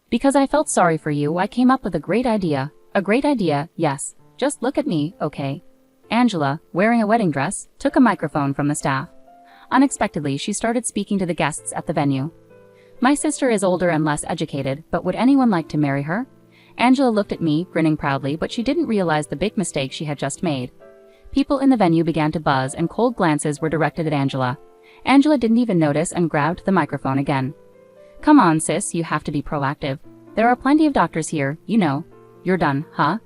Because I felt sorry for you, I came up with a great idea. A great idea, yes. Just look at me, okay? Angela, wearing a wedding dress, took a microphone from the staff. Unexpectedly, she started speaking to the guests at the venue. My sister is older and less educated, but would anyone like to marry her? Angela looked at me, grinning proudly, but she didn't realize the big mistake she had just made. People in the venue began to buzz and cold glances were directed at Angela. Angela didn't even notice and grabbed the microphone again. Come on, sis, you have to be proactive. There are plenty of doctors here, you know. You're done, huh?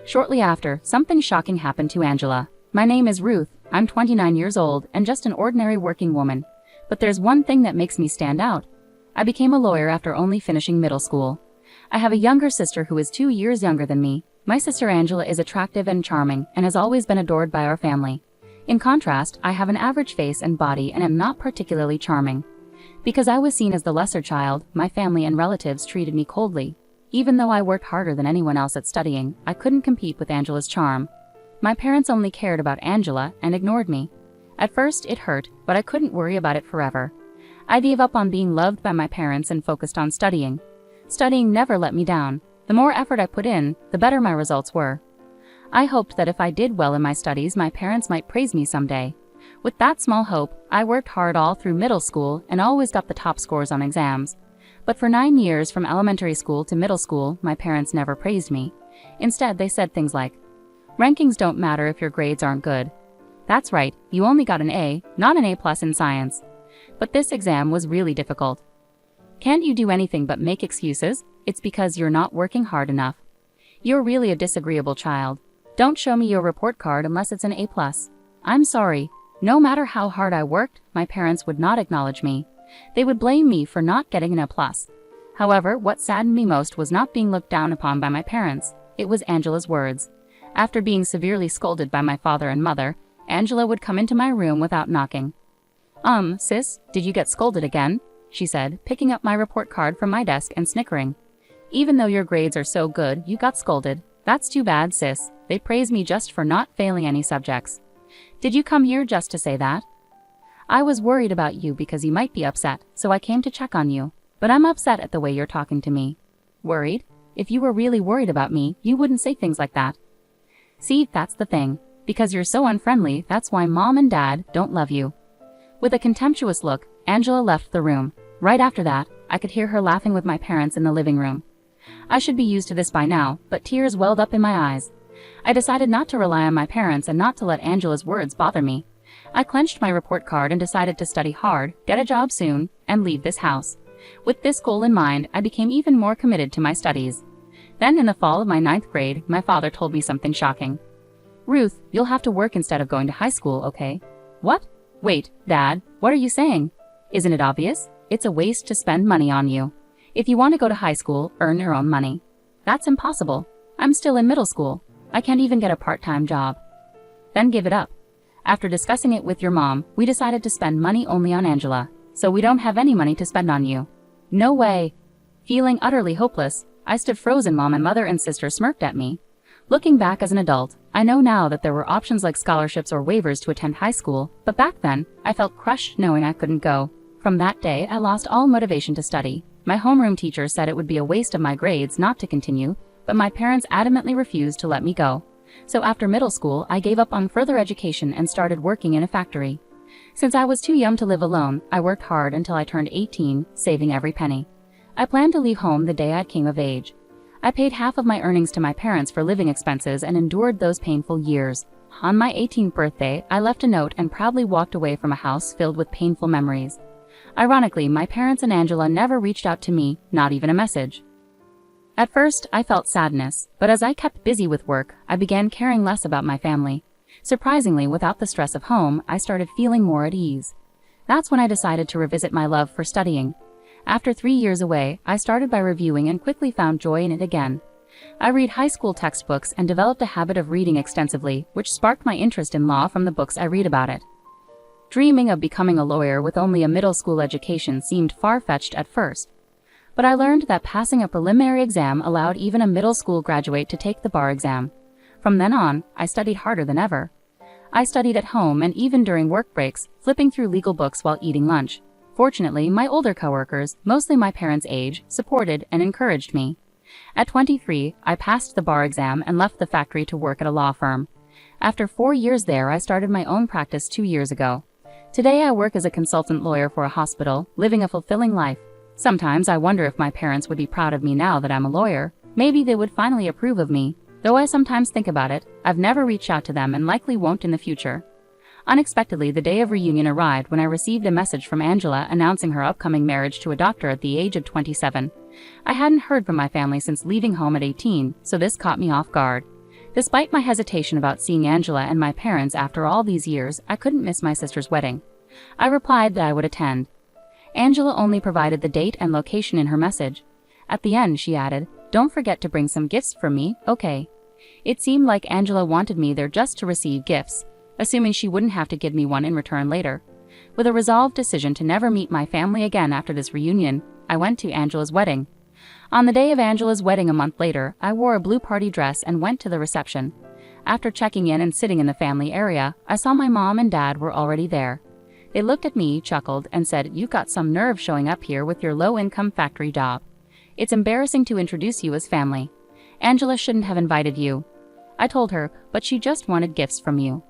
Shortly after, something shocking happened to Angela. My name is Ruth, I'm 29 years old and just an ordinary working woman. But there's one thing that makes me stand out. I became a lawyer after only finishing middle school. I have a younger sister who is 2 years younger than me. My sister Angela is attractive and charming and has always been adored by our family. In contrast, I have an average face and body and am not particularly charming. Because I was seen as the lesser child, my family and relatives treated me coldly. Even though I worked harder than anyone else at studying, I couldn't compete with Angela's charm. My parents only cared about Angela and ignored me. At first, it hurt, but I couldn't worry about it forever. I gave up on being loved by my parents and focused on studying. Studying never let me down. The more effort I put in, the better my results were. I hoped that if I did well in my studies, my parents might praise me someday. With that small hope, I worked hard all through middle school and always got the top scores on exams. But for 9 years from elementary school to middle school, my parents never praised me. Instead, they said things like, "Rankings don't matter if your grades aren't good. That's right, you only got an A, not an A+ in science." But this exam was really difficult. Can't you do anything but make excuses? It's because you're not working hard enough. You're really a disagreeable child. Don't show me your report card unless it's an A+. I'm sorry. No matter how hard I worked, my parents would not acknowledge me. They would blame me for not getting an A+. However, what saddened me most was not being looked down upon by my parents. It was Angela's words. After being severely scolded by my father and mother, Angela would come into my room without knocking. Sis, did you get scolded again?" she said, picking up my report card from my desk and snickering. "Even though your grades are so good, you got scolded. That's too bad, sis. They praise me just for not failing any subjects. Did you come here just to say that?" "I was worried about you because you might be upset, so I came to check on you. But I'm upset at the way you're talking to me." "Worried? If you were really worried about me, you wouldn't say things like that." "See, that's the thing. Because you're so unfriendly, that's why Mom and Dad don't love you." With a contemptuous look, Angela left the room. Right after that, I could hear her laughing with my parents in the living room. I should be used to this by now, but tears welled up in my eyes. I decided not to rely on my parents and not to let Angela's words bother me. I clenched my report card and decided to study hard, get a job soon, and leave this house. With this goal in mind, I became even more committed to my studies. Then in the fall of my 9th grade, my father told me something shocking. "Ruth, you'll have to work instead of going to high school, okay?" "What? Wait, Dad, what are you saying? Isn't it obvious? It's a waste to spend money on you. If you want to go to high school, earn your own money." "That's impossible. I'm still in middle school. I can't even get a part-time job." "Then give it up. After discussing it with your mom, we decided to spend money only on Angela, so we don't have any money to spend on you." "No way." Feeling utterly hopeless, I stood frozen. Mom and mother and sister smirked at me. Looking back as an adult, I know now that there were options like scholarships or waivers to attend high school, but back then, I felt crushed knowing I couldn't go. From that day, I lost all motivation to study. My homeroom teacher said it would be a waste of my grades not to continue, but my parents adamantly refused to let me go. So after middle school, I gave up on further education and started working in a factory. Since I was too young to live alone, I worked hard until I turned 18, saving every penny. I planned to leave home the day I came of age. I paid half of my earnings to my parents for living expenses and endured those painful years. On my 18th birthday, I left a note and proudly walked away from a house filled with painful memories. Ironically, my parents and Angela never reached out to me, not even a message. At first, I felt sadness, but as I kept busy with work, I began caring less about my family. Surprisingly, without the stress of home, I started feeling more at ease. That's when I decided to revisit my love for studying. After 3 years away, I started by reviewing and quickly found joy in it again. I read high school textbooks and developed a habit of reading extensively, which sparked my interest in law from the books I read about it. Dreaming of becoming a lawyer with only a middle school education seemed far-fetched at first. But I learned that passing a preliminary exam allowed even a middle school graduate to take the bar exam. From then on, I studied harder than ever. I studied at home and even during work breaks, flipping through legal books while eating lunch. Fortunately, my older coworkers, mostly my parents' age, supported and encouraged me. At 23, I passed the bar exam and left the factory to work at a law firm. After 4 years there, I started my own practice 2 years ago. Today I work as a consultant lawyer for a hospital, living a fulfilling life. Sometimes I wonder if my parents would be proud of me now that I'm a lawyer. Maybe they would finally approve of me. Though I sometimes think about it, I've never reached out to them and likely won't in the future. Unexpectedly, the day of reunion arrived when I received a message from Angela announcing her upcoming marriage to a doctor at the age of 27. I hadn't heard from my family since leaving home at 18, so this caught me off guard. Despite my hesitation about seeing Angela and my parents after all these years, I couldn't miss my sister's wedding. I replied that I would attend. Angela only provided the date and location in her message. At the end, she added, "Don't forget to bring some gifts for me, okay?" It seemed like Angela wanted me there just to receive gifts, assuming she wouldn't have to give me one in return later. With a resolved decision to never meet my family again after this reunion, I went to Angela's wedding. On the day of Angela's wedding a month later, I wore a blue party dress and went to the reception. After checking in and sitting in the family area, I saw my mom and dad were already there. They looked at me, chuckled, and said, "You've got some nerve showing up here with your low-income factory job. It's embarrassing to introduce you as family. Angela shouldn't have invited you." I told her, but she just wanted gifts from you.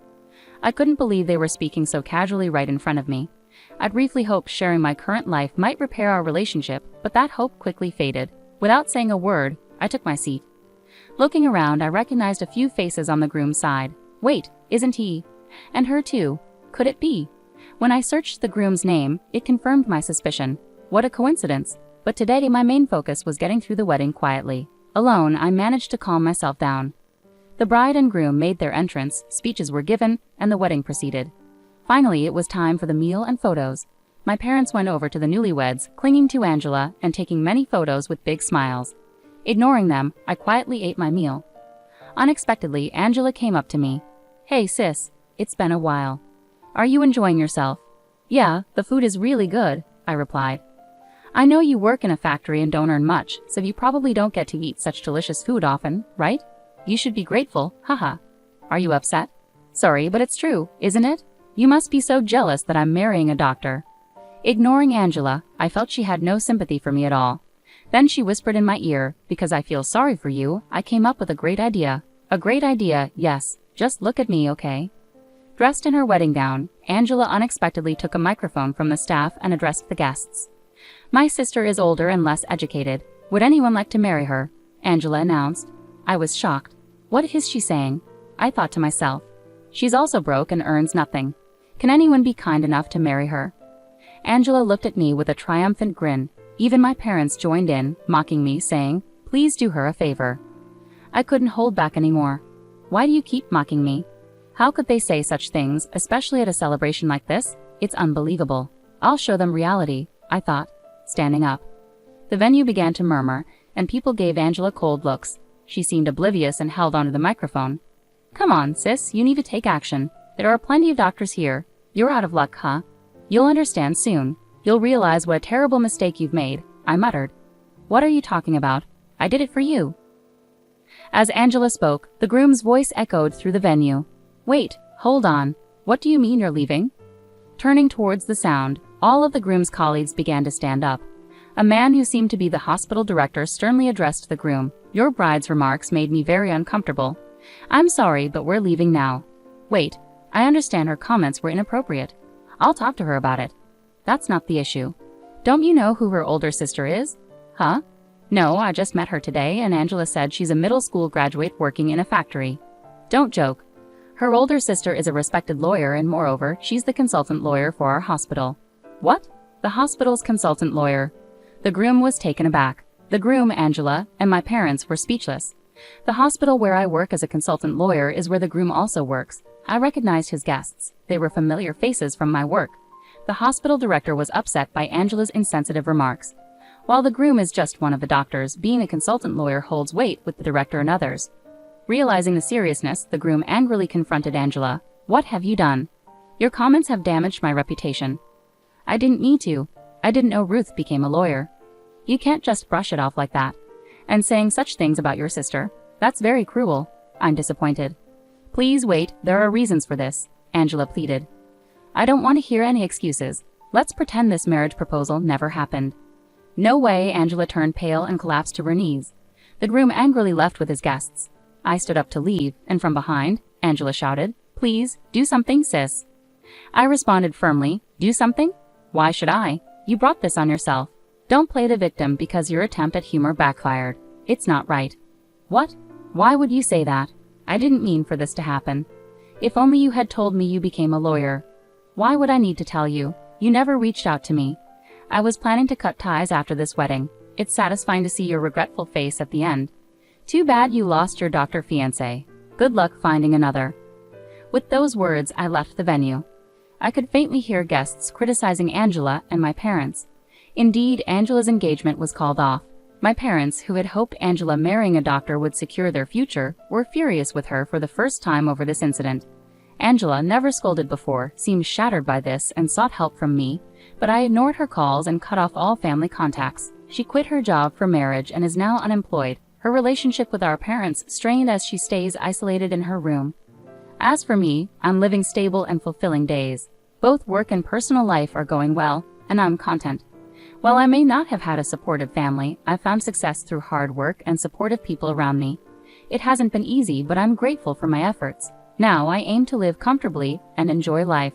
I couldn't believe they were speaking so casually right in front of me. I'd briefly hoped sharing my current life might repair our relationship, but that hope quickly faded. Without saying a word, I took my seat. Looking around, I recognized a few faces on the groom's side. Wait, isn't he? And her too. Could it be? When I searched the groom's name, it confirmed my suspicion. What a coincidence. But today my main focus was getting through the wedding quietly. Alone, I managed to calm myself down. The bride and groom made their entrance, speeches were given, and the wedding proceeded. Finally, it was time for the meal and photos. My parents went over to the newlyweds, clinging to Angela and taking many photos with big smiles. Ignoring them, I quietly ate my meal. Unexpectedly, Angela came up to me. "Hey sis, it's been a while. Are you enjoying yourself?" "Yeah, the food is really good," I replied. "I know you work in a factory and don't earn much, so you probably don't get to eat such delicious food often, right? You should be grateful, haha. Are you upset?" "Sorry, but it's true, isn't it? You must be so jealous that I'm marrying a doctor." Ignoring Angela, I felt she had no sympathy for me at all. Then she whispered in my ear, "Because I feel sorry for you, I came up with a great idea." "A great idea, yes. Just look at me, okay?" Dressed in her wedding gown, Angela unexpectedly took a microphone from the staff and addressed the guests. "My sister is older and less educated. Would anyone like to marry her?" Angela announced. I was shocked. What is she saying? I thought to myself. She's also broke and earns nothing. Can anyone be kind enough to marry her? Angela looked at me with a triumphant grin. Even my parents joined in, mocking me, saying, "Please do her a favor." I couldn't hold back anymore. "Why do you keep mocking me? How could they say such things, especially at a celebration like this? It's unbelievable. I'll show them reality," I thought, standing up. The venue began to murmur, and people gave Angela cold looks. She seemed oblivious and held onto the microphone. "Come on, sis, you need to take action. There are plenty of doctors here. You're out of luck, huh? You'll understand soon. You'll realize what a terrible mistake you've made," I muttered. "What are you talking about? I did it for you." As Angela spoke, the groom's voice echoed through the venue. "Wait, hold on. What do you mean you're leaving?" Turning towards the sound, all of the groom's colleagues began to stand up. A man who seemed to be the hospital director sternly addressed the groom. "Your bride's remarks made me very uncomfortable. I'm sorry, but we're leaving now." "Wait, I understand her comments were inappropriate. I'll talk to her about it." "That's not the issue. Don't you know who her older sister is?" "Huh? No, I just met her today and Angela said she's a middle school graduate working in a factory." "Don't joke. Her older sister is a respected lawyer and moreover, she's the consultant lawyer for our hospital." "What? The hospital's consultant lawyer?" The groom was taken aback. The groom, Angela, and my parents were speechless. The hospital where I work as a consultant lawyer is where the groom also works. I recognized his guests. They were familiar faces from my work. The hospital director was upset by Angela's insensitive remarks. While the groom is just one of the doctors, being a consultant lawyer holds weight with the director and others. Realizing the seriousness, the groom angrily confronted Angela. "What have you done? Your comments have damaged my reputation." "I didn't need to. I didn't know Ruth became a lawyer." "You can't just brush it off like that. And saying such things about your sister. That's very cruel." I'm disappointed. "Please wait, there are reasons for this," Angela pleaded. "I don't want to hear any excuses. Let's pretend this marriage proposal never happened." "No way," Angela turned pale and collapsed to her knees. The groom angrily left with his guests. I stood up to leave, and from behind, Angela shouted, "Please, do something, sis." I responded firmly, "Do something? Why should I? You brought this on yourself. Don't play the victim because your attempt at humor backfired. It's not right." "What? Why would you say that? I didn't mean for this to happen. If only you had told me you became a lawyer." "Why would I need to tell you? You never reached out to me. I was planning to cut ties after this wedding. It's satisfying to see your regretful face at the end. Too bad you lost your doctor fiancé. Good luck finding another." With those words, I left the venue. I could faintly hear guests criticizing Angela and my parents. Indeed, Angela's engagement was called off. My parents, who had hoped Angela marrying a doctor would secure their future, were furious with her for the first time over this incident. Angela, never scolded before, seemed shattered by this and sought help from me, but I ignored her calls and cut off all family contacts. She quit her job for marriage and is now unemployed, her relationship with our parents strained as she stays isolated in her room. As for me, I'm living stable and fulfilling days. Both work and personal life are going well, and I'm content. While I may not have had a supportive family, I've found success through hard work and supportive people around me. It hasn't been easy, but I'm grateful for my efforts. Now I aim to live comfortably and enjoy life.